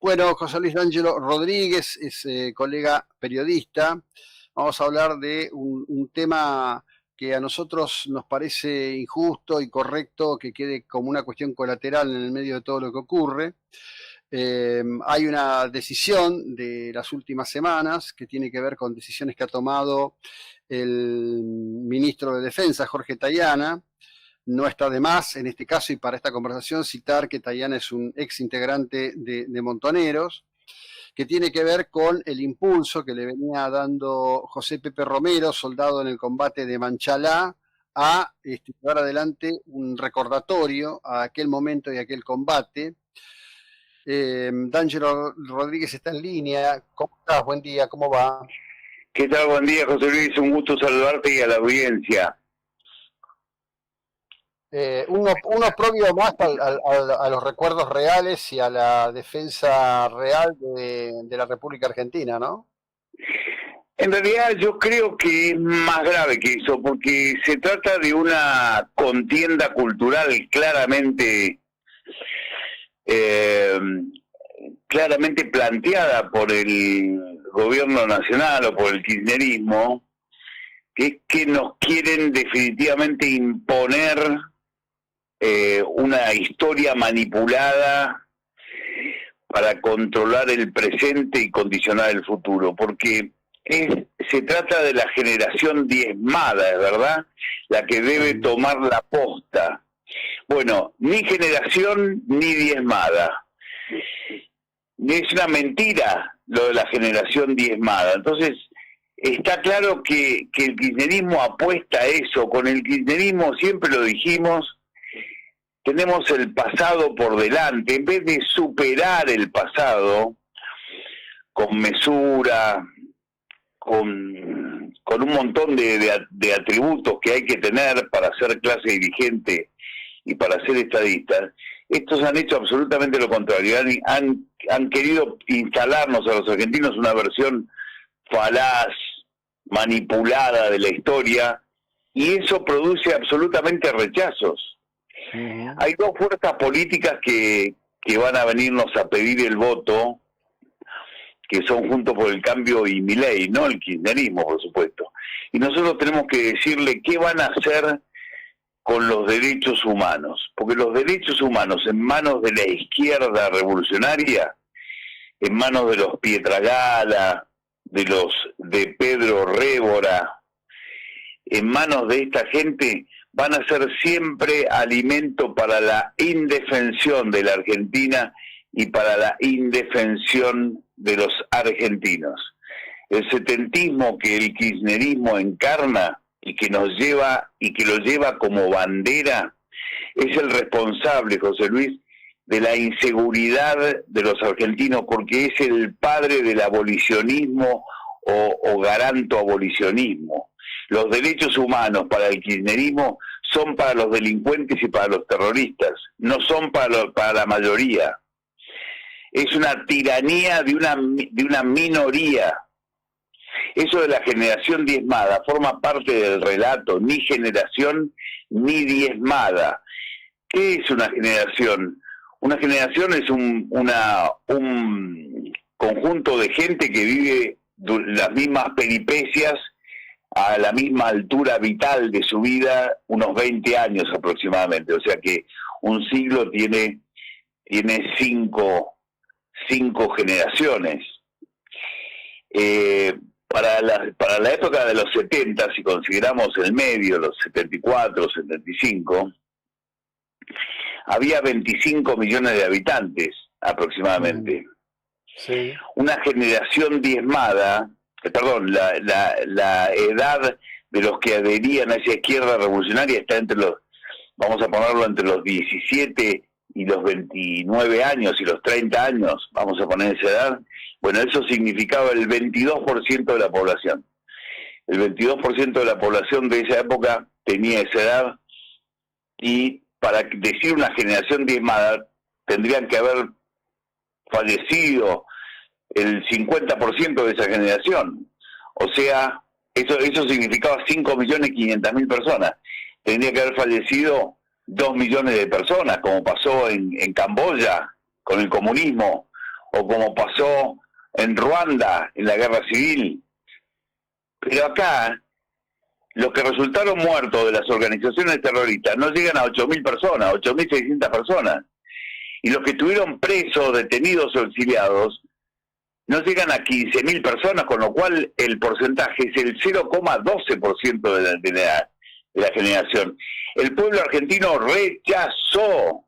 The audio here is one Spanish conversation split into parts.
Bueno, José Luis D'Angelo Rodríguez es colega periodista. Vamos a hablar de un tema que a nosotros nos parece injusto y correcto que quede como una cuestión colateral en el medio de todo lo que ocurre. Hay una decisión de las últimas semanas que tiene que ver con decisiones que ha tomado el ministro de Defensa, Jorge Tayana. No está de más, en este caso y para esta conversación, citar que Tayana es un ex integrante de Montoneros, que tiene que ver con el impulso que le venía dando José Pepe Romero, soldado en el combate de Manchalá, a llevar adelante un recordatorio a aquel momento y a aquel combate. D'Angelo Rodríguez está en línea. ¿Cómo estás? Buen día, ¿cómo va? ¿Qué tal? Buen día, José Luis. Un gusto saludarte y a la audiencia. Uno propio más a los recuerdos reales y a la defensa real de la República Argentina, ¿no? En realidad yo creo que es más grave que eso, porque se trata de una contienda cultural claramente planteada por el gobierno nacional o por el kirchnerismo, que es que nos quieren definitivamente imponer una historia manipulada para controlar el presente y condicionar el futuro, porque se trata de la generación diezmada, ¿es verdad? La que debe tomar la posta. Bueno, ni generación ni diezmada. Es una mentira lo de la generación diezmada. Entonces, está claro que el kirchnerismo apuesta a eso. Con el kirchnerismo, siempre lo dijimos, tenemos el pasado por delante. En vez de superar el pasado con mesura, con un montón de atributos que hay que tener para ser clase dirigente y para ser estadistas, estos han hecho absolutamente lo contrario. Han querido instalarnos a los argentinos una versión falaz, manipulada de la historia, y eso produce absolutamente rechazos. Hay dos fuerzas políticas que van a venirnos a pedir el voto, que son Juntos por el Cambio y Milei, no el kirchnerismo, por supuesto. Y nosotros tenemos que decirle qué van a hacer con los derechos humanos, porque los derechos humanos en manos de la izquierda revolucionaria, en manos de los Pietragala, de Pedro Révora, en manos de esta gente, van a ser siempre alimento para la indefensión de la Argentina y para la indefensión de los argentinos. El setentismo que el kirchnerismo encarna y que lo lleva como bandera es el responsable, José Luis, de la inseguridad de los argentinos, porque es el padre del abolicionismo o garanto abolicionismo. Los derechos humanos para el kirchnerismo son para los delincuentes y para los terroristas, no son para la mayoría. Es una tiranía de una minoría. Eso de la generación diezmada forma parte del relato, ni generación ni diezmada. ¿Qué es una generación? Una generación es un conjunto de gente que vive las mismas peripecias a la misma altura vital de su vida, unos 20 años aproximadamente. O sea que un siglo tiene cinco generaciones. Para la época de los 70, si consideramos el medio, los 74, 75, había 25 millones de habitantes aproximadamente. Sí. Una generación diezmada, la edad de los que adherían a esa izquierda revolucionaria está vamos a ponerlo entre los 17 y los 29 años y los 30 años, vamos a poner esa edad. Bueno, eso significaba el 22% de la población. El 22% de la población de esa época tenía esa edad, y para decir una generación diezmada tendrían que haber fallecido el 50% de esa generación. O sea, eso significaba 5.500.000 personas. Tendría que haber fallecido 2 millones de personas, como pasó en Camboya con el comunismo, o como pasó en Ruanda en la guerra civil. Pero acá, los que resultaron muertos de las organizaciones terroristas no llegan a 8.000 personas, 8.600 personas. Y los que estuvieron presos, detenidos o exiliados no llegan a 15.000 personas, con lo cual el porcentaje es el 0,12% de la generación. El pueblo argentino rechazó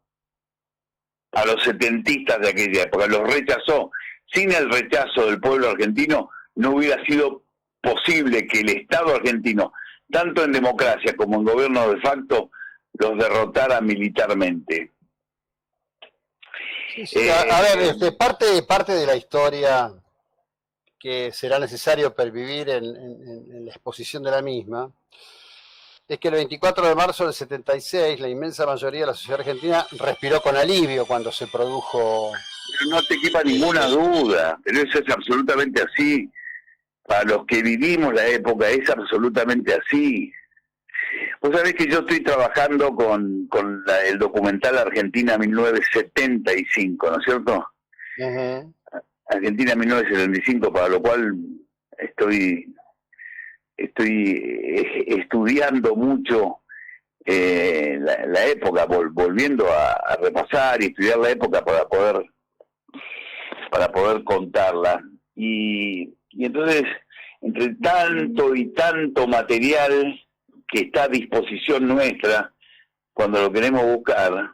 a los setentistas de aquella época, los rechazó. Sin el rechazo del pueblo argentino no hubiera sido posible que el Estado argentino, tanto en democracia como en gobierno de facto, los derrotara militarmente. Sí. A ver, parte de la historia que será necesario pervivir en la exposición de la misma es que el 24 de marzo del 76 la inmensa mayoría de la sociedad argentina respiró con alivio cuando se produjo. Pero no te quepa ninguna duda, pero eso es absolutamente así. Para los que vivimos la época es absolutamente así. Vos sabés que yo estoy trabajando con el documental Argentina 1975, ¿no es cierto? Uh-huh. Argentina 1975, para lo cual estoy estudiando mucho la época, volviendo a repasar y estudiar la época para poder contarla. Y entonces, entre tanto y tanto material que está a disposición nuestra, cuando lo queremos buscar,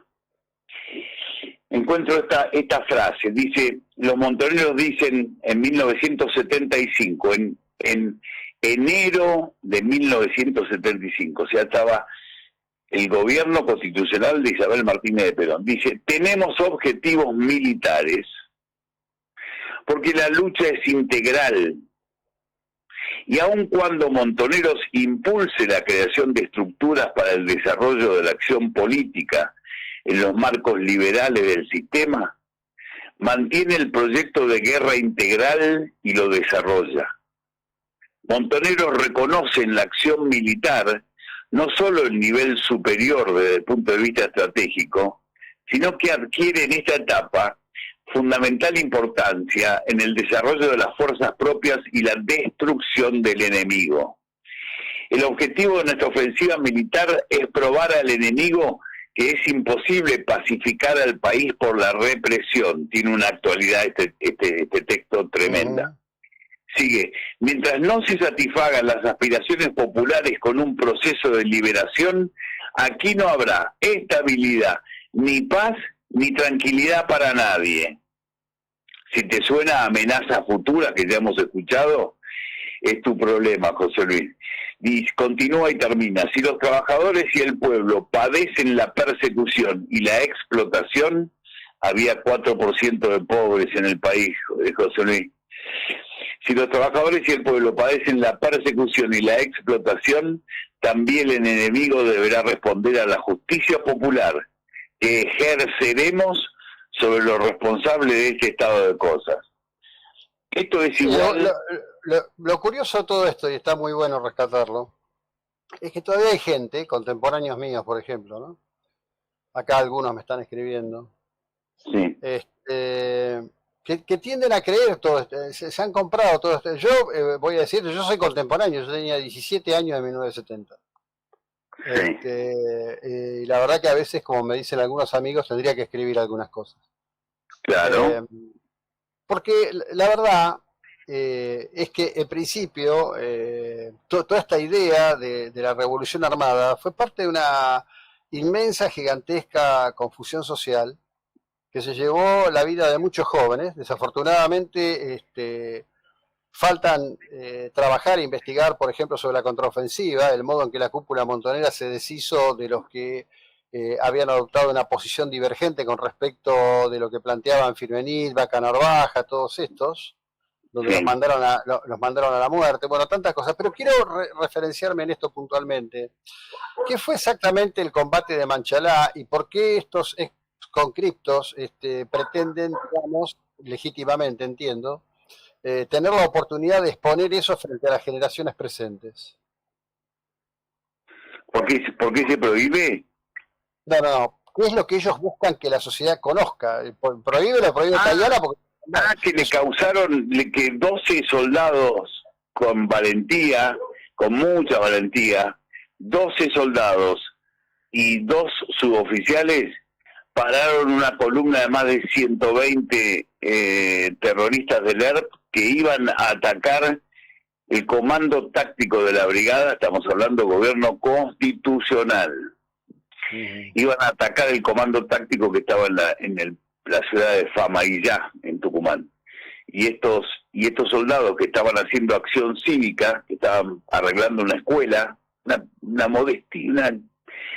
encuentro esta frase. Dice, los montoneros dicen en 1975, en enero de 1975, o sea, estaba el gobierno constitucional de Isabel Martínez de Perón. Dice, tenemos objetivos militares porque la lucha es integral. Y aun cuando Montoneros impulse la creación de estructuras para el desarrollo de la acción política en los marcos liberales del sistema, mantiene el proyecto de guerra integral y lo desarrolla. Montoneros reconoce en la acción militar no solo el nivel superior desde el punto de vista estratégico, sino que adquiere en esta etapa fundamental importancia en el desarrollo de las fuerzas propias y la destrucción del enemigo. El objetivo de nuestra ofensiva militar es probar al enemigo que es imposible pacificar al país por la represión. Tiene una actualidad este texto tremenda. Sigue, mientras no se satisfagan las aspiraciones populares con un proceso de liberación, aquí no habrá estabilidad, ni paz, ni tranquilidad para nadie. Si te suena amenaza futura que ya hemos escuchado, es tu problema, José Luis. Y continúa y termina. Si los trabajadores y el pueblo padecen la persecución y la explotación, había 4% de pobres en el país, José Luis. Si los trabajadores y el pueblo padecen la persecución y la explotación, también el enemigo deberá responder a la justicia popular que ejerceremos sobre los responsables de este estado de cosas. Esto es igual. Lo curioso de todo esto, y está muy bueno rescatarlo, es que todavía hay gente, contemporáneos míos, por ejemplo, ¿no? Acá algunos me están escribiendo, Sí. Que tienden a creer todo esto, se han comprado todo esto. Yo voy a decir, yo soy contemporáneo, yo tenía 17 años en 1970. Sí. Y la verdad que a veces, como me dicen algunos amigos, tendría que escribir algunas cosas. Claro. Porque la verdad es que en principio toda esta idea de la revolución armada fue parte de una inmensa, gigantesca confusión social que se llevó la vida de muchos jóvenes. Desafortunadamente faltan trabajar e investigar, por ejemplo, sobre la contraofensiva, el modo en que la cúpula montonera se deshizo de los que habían adoptado una posición divergente con respecto de lo que planteaban Firmenich, Vaca Narvaja, todos estos, donde Sí. los mandaron a la muerte, bueno, tantas cosas. Pero quiero referenciarme en esto puntualmente. ¿Qué fue exactamente el combate de Manchalá y por qué estos conscriptos pretenden, digamos, legítimamente, entiendo, tener la oportunidad de exponer eso frente a las generaciones presentes? ¿Por qué se prohíbe? No. ¿Qué es lo que ellos buscan que la sociedad conozca? Prohíbe Tayana porque que le causaron que 12 soldados con valentía, con mucha valentía, 12 soldados y 2 suboficiales pararon una columna de más de 120 terroristas del ERP que iban a atacar el comando táctico de la brigada. Estamos hablando de gobierno constitucional. Iban a atacar el comando táctico que estaba en la ciudad de Famaillá, en Tucumán. Y estos soldados que estaban haciendo acción cívica, que estaban arreglando una escuela, una modestia, una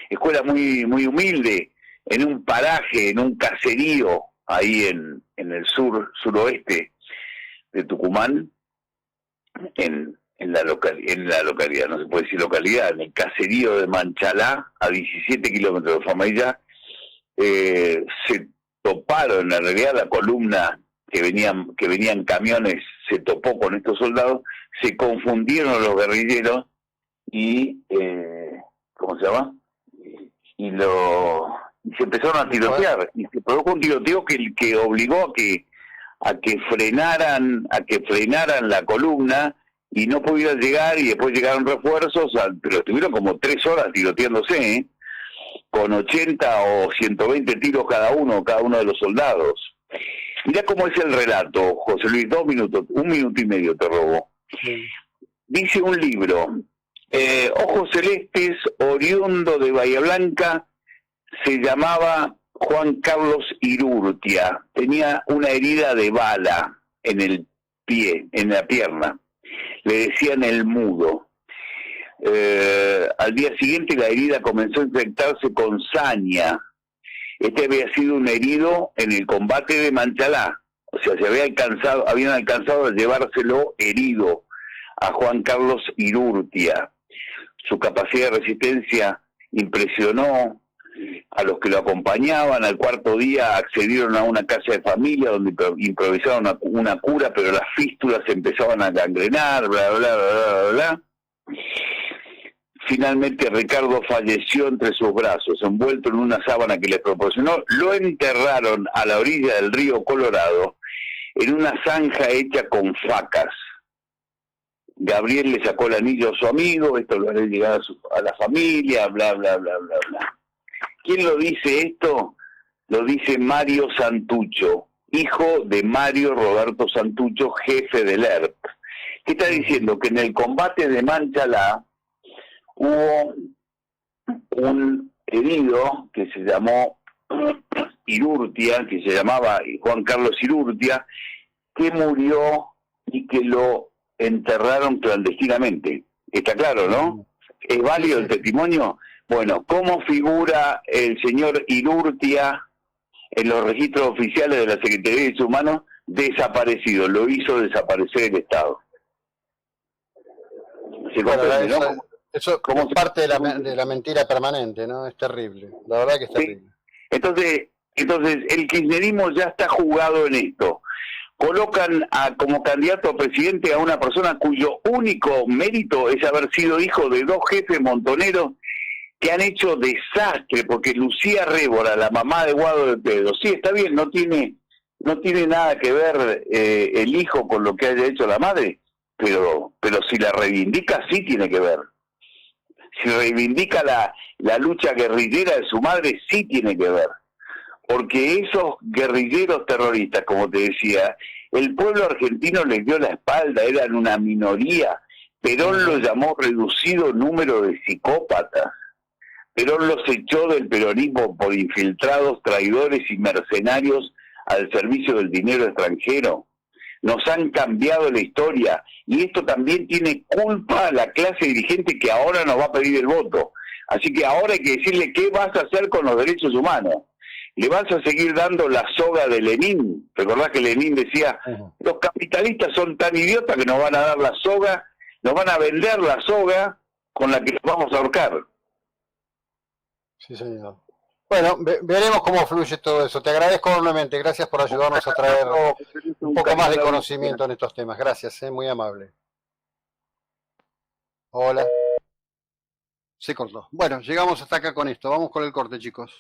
escuela muy muy humilde, en un paraje, en un caserío, ahí en el suroeste de Tucumán, en la localidad, no se puede decir localidad, en el caserío de Manchalá, a 17 kilómetros de Famaillá, se toparon, en realidad la columna que venían camiones se topó con estos soldados, se confundieron los guerrilleros y ¿cómo se llama? Y se empezaron a tirotear, y se produjo un tiroteo que obligó a que frenaran la columna y no pudieron llegar, y después llegaron refuerzos, pero estuvieron como 3 horas tiroteándose, con 80 o 120 tiros cada uno de los soldados. Mirá cómo es el relato, José Luis, 2 minutos, 1 minuto y medio te robo. Sí. Dice un libro, Ojos Celestes, oriundo de Bahía Blanca, se llamaba Juan Carlos Irurtia, tenía una herida de bala en el pie, en la pierna, le decían el mudo. Al día siguiente la herida comenzó a infectarse con saña. Este había sido un herido en el combate de Manchalá, o sea, habían alcanzado a llevárselo herido a Juan Carlos Irurtia. Su capacidad de resistencia impresionó a los que lo acompañaban. Al 4.º día accedieron a una casa de familia donde improvisaron una cura, pero las fístulas empezaban a gangrenar, bla, bla, bla, bla, bla. Finalmente Ricardo falleció entre sus brazos, envuelto en una sábana que le proporcionó. Lo enterraron a la orilla del río Colorado, en una zanja hecha con facas. Gabriel le sacó el anillo a su amigo, esto lo haré llegar a la familia, bla, bla, bla, bla, bla. ¿Quién lo dice esto? Lo dice Mario Santucho, hijo de Mario Roberto Santucho, jefe del ERP. ¿Qué está diciendo? Que en el combate de Manchalá hubo un herido que se llamó Irurtia, que se llamaba Juan Carlos Irurtia, que murió y que lo enterraron clandestinamente. Está claro, ¿no? ¿Es válido el testimonio? Bueno, ¿cómo figura el señor Irurtia en los registros oficiales de la Secretaría de Derechos Humanos? Desaparecido, lo hizo desaparecer el Estado. ¿Se comprende, no? Eso como parte de la mentira permanente, ¿no? Es terrible, la verdad que es terrible. Sí. Entonces el kirchnerismo ya está jugado en esto. Colocan como candidato a presidente a una persona cuyo único mérito es haber sido hijo de 2 jefes montoneros que han hecho desastre, porque Lucía Révora, la mamá de Guado de Pedro, sí, está bien, no tiene nada que ver el hijo con lo que haya hecho la madre, pero si la reivindica, sí tiene que ver. Si reivindica la lucha guerrillera de su madre, sí tiene que ver. Porque esos guerrilleros terroristas, como te decía, el pueblo argentino les dio la espalda, eran una minoría. Perón lo llamó reducido número de psicópatas. Perón los echó del peronismo por infiltrados, traidores y mercenarios al servicio del dinero extranjero. Nos han cambiado la historia, y esto también tiene culpa a la clase dirigente que ahora nos va a pedir el voto. Así que ahora hay que decirle qué vas a hacer con los derechos humanos. ¿Le vas a seguir dando la soga de Lenin? ¿Recordás que Lenin decía, los capitalistas son tan idiotas que nos van a dar la soga, nos van a vender la soga con la que nos vamos a ahorcar? Sí, señor. Bueno, veremos cómo fluye todo eso. Te agradezco enormemente. Gracias por ayudarnos a traer un poco más de conocimiento en estos temas. Gracias, muy amable. Hola. Se cortó. Bueno, llegamos hasta acá con esto. Vamos con el corte, chicos.